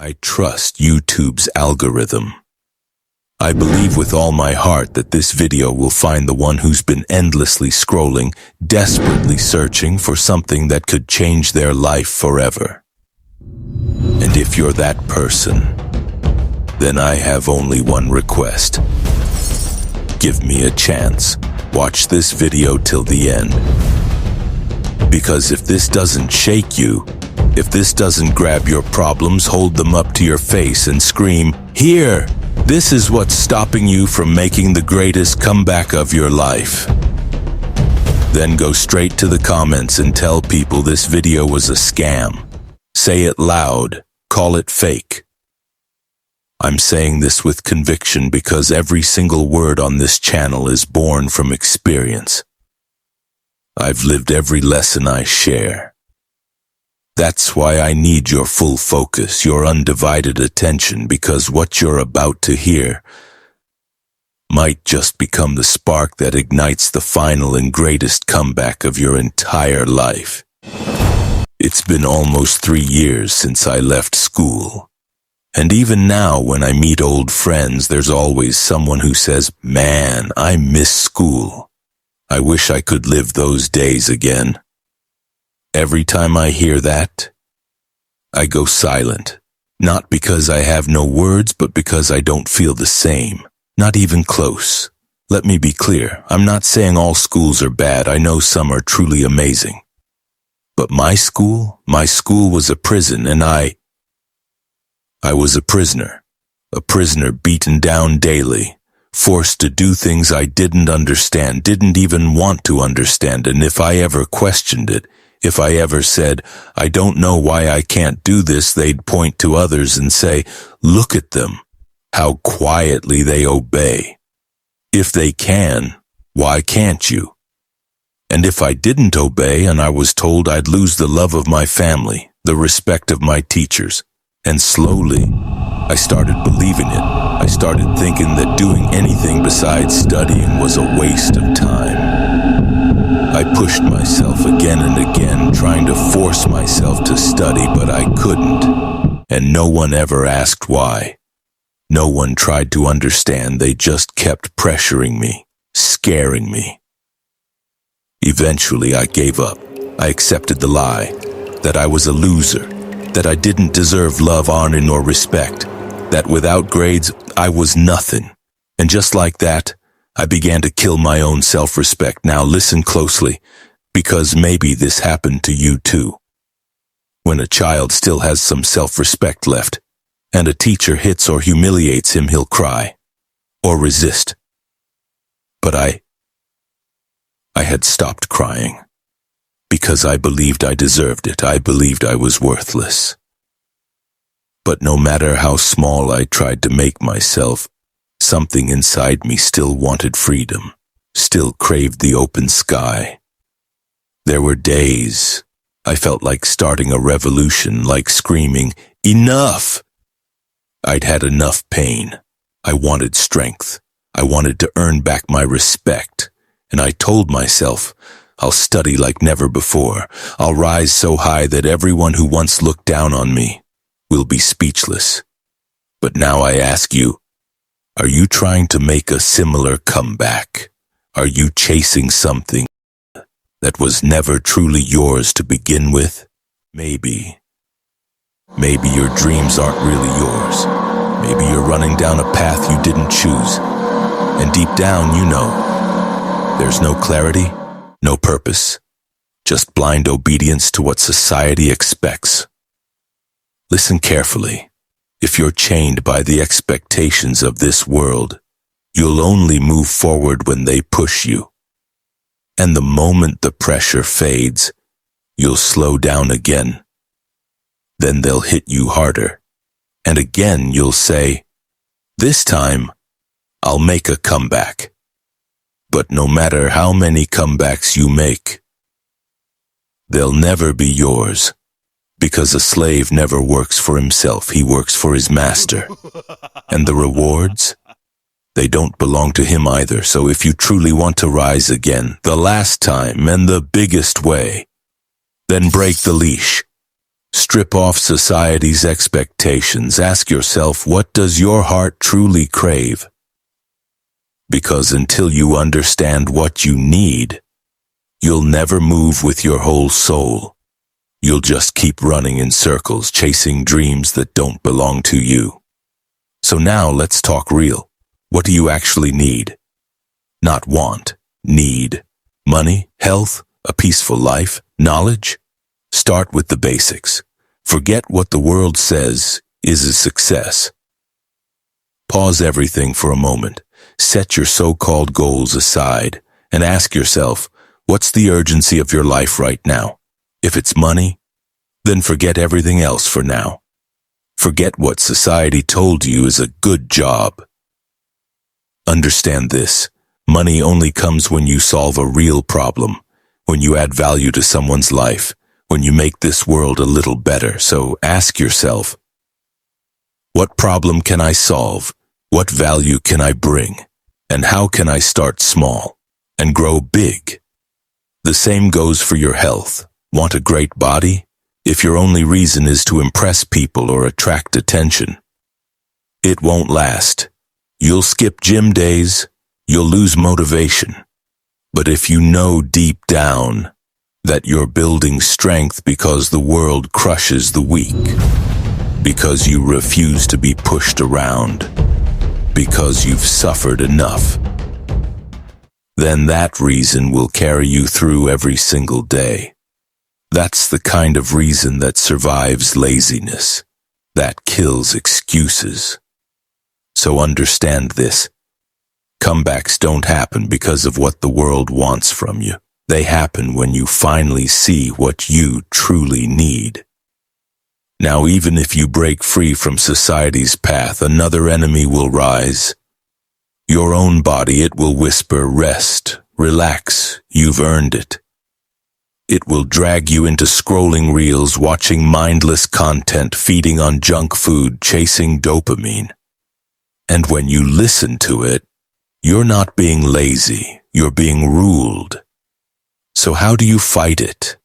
I trust YouTube's algorithm. I believe with all my heart that this video will find the one who's been endlessly scrolling, desperately searching for something that could change their life forever. And if you're that person, then I have only one request. Give me a chance. Watch this video till the end. Because if this doesn't shake you, if this doesn't grab your problems, hold them up to your face and scream, "Here! This is what's stopping you from making the greatest comeback of your life." Then go straight to the comments and tell people this video was a scam. Say it loud. Call it fake. I'm saying this with conviction because every single word on this channel is born from experience. I've lived every lesson I share. That's why I need your full focus, your undivided attention, because what you're about to hear might just become the spark that ignites the final and greatest comeback of your entire life. It's been almost 3 years since I left school. And even now, when I meet old friends, there's always someone who says, "Man, I miss school. I wish I could live those days again." Every time I hear that, I go silent. Not because I have no words, but because I don't feel the same. Not even close. Let me be clear. I'm not saying all schools are bad. I know some are truly amazing. But my school was a prison, and I was a prisoner beaten down daily, forced to do things I didn't understand, didn't even want to understand, and if I ever questioned it, if I ever said, "I don't know why I can't do this," they'd point to others and say, "Look at them, how quietly they obey. If they can, why can't you?" And if I didn't obey and I was told I'd lose the love of my family, the respect of my teachers, and slowly, I started believing it. I started thinking that doing anything besides studying was a waste of time. I pushed myself again and again, trying to force myself to study, but I couldn't. And no one ever asked why. No one tried to understand. They just kept pressuring me, scaring me. Eventually, I gave up. I accepted the lie that I was a loser, that I didn't deserve love, honor, nor respect, that without grades, I was nothing. And just like that, I began to kill my own self-respect. Now listen closely, because maybe this happened to you too. When a child still has some self-respect left, and a teacher hits or humiliates him, he'll cry, or resist. But I had stopped crying, because I believed I deserved it. I believed I was worthless. But no matter how small I tried to make myself, something inside me still wanted freedom, still craved the open sky. There were days I felt like starting a revolution, like screaming, "Enough!" I'd had enough pain. I wanted strength. I wanted to earn back my respect. And I told myself, I'll study like never before. I'll rise so high that everyone who once looked down on me will be speechless. But now I ask you, are you trying to make a similar comeback? Are you chasing something that was never truly yours to begin with? Maybe your dreams aren't really yours. Maybe you're running down a path you didn't choose. And deep down, you know, there's no clarity, no purpose, just blind obedience to what society expects. Listen carefully. If you're chained by the expectations of this world, you'll only move forward when they push you. And the moment the pressure fades, you'll slow down again. Then they'll hit you harder. And again you'll say, "This time, I'll make a comeback." But no matter how many comebacks you make, they'll never be yours. Because a slave never works for himself, he works for his master. And the rewards, they don't belong to him either. So if you truly want to rise again, the last time and the biggest way, then break the leash. Strip off society's expectations. Ask yourself, what does your heart truly crave? Because until you understand what you need, you'll never move with your whole soul. You'll just keep running in circles, chasing dreams that don't belong to you. So now let's talk real. What do you actually need? Not want, need. Money, health, a peaceful life, knowledge? Start with the basics. Forget what the world says is a success. Pause everything for a moment. Set your so-called goals aside and ask yourself, what's the urgency of your life right now? If it's money, then forget everything else for now. Forget what society told you is a good job. Understand this. Money only comes when you solve a real problem, when you add value to someone's life, when you make this world a little better. So ask yourself, what problem can I solve? What value can I bring? And how can I start small and grow big? The same goes for your health. Want a great body? If your only reason is to impress people or attract attention, it won't last. You'll skip gym days, you'll lose motivation. But if you know deep down that you're building strength because the world crushes the weak, because you refuse to be pushed around, because you've suffered enough, then that reason will carry you through every single day. That's the kind of reason that survives laziness, that kills excuses. So understand this. Comebacks don't happen because of what the world wants from you. They happen when you finally see what you truly need. Now, even if you break free from society's path, another enemy will rise. Your own body. It will whisper, rest, relax, you've earned it. It will drag you into scrolling reels, watching mindless content, feeding on junk food, chasing dopamine. And when you listen to it, you're not being lazy, you're being ruled. So how do you fight it?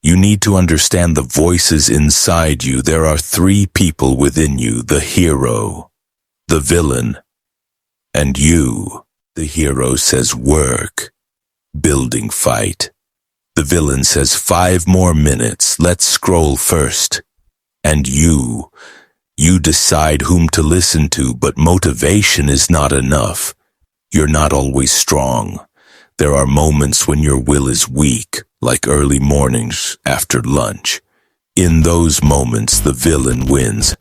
You need to understand the voices inside you. There are three people within you: the hero, the villain, and you. The hero says work, building, fight. The villain says 5 more minutes, let's scroll first. And you decide whom to listen to, but motivation is not enough. You're not always strong. There are moments when your will is weak, like early mornings after lunch. In those moments, the villain wins.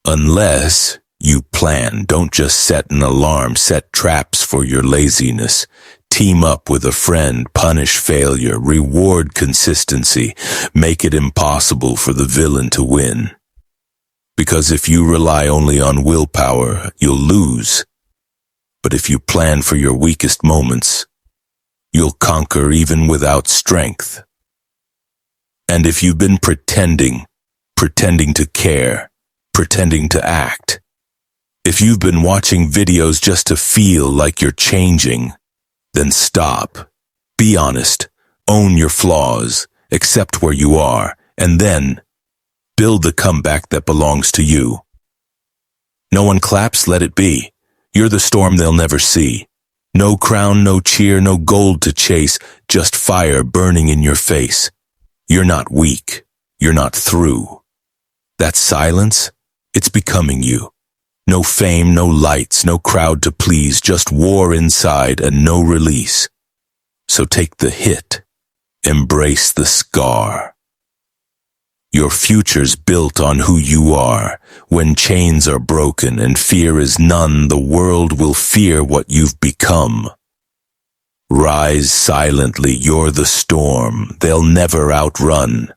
Unless you plan. Don't just set an alarm, set traps for your laziness. Team up with a friend, punish failure, reward consistency, make it impossible for the villain to win. Because if you rely only on willpower, you'll lose. But if you plan for your weakest moments, you'll conquer even without strength. And if you've been pretending to care, pretending to act, if you've been watching videos just to feel like you're changing, then stop. Be honest, own your flaws, accept where you are, and then build the comeback that belongs to you. No one claps, let it be. You're the storm they'll never see. No crown, no cheer, no gold to chase, just fire burning in your face. You're not weak. You're not through. That silence, it's becoming you. No fame, no lights, no crowd to please, just war inside and no release. So take the hit. Embrace the scar. Your future's built on who you are. When chains are broken and fear is none, the world will fear what you've become. Rise silently, you're the storm they'll never outrun.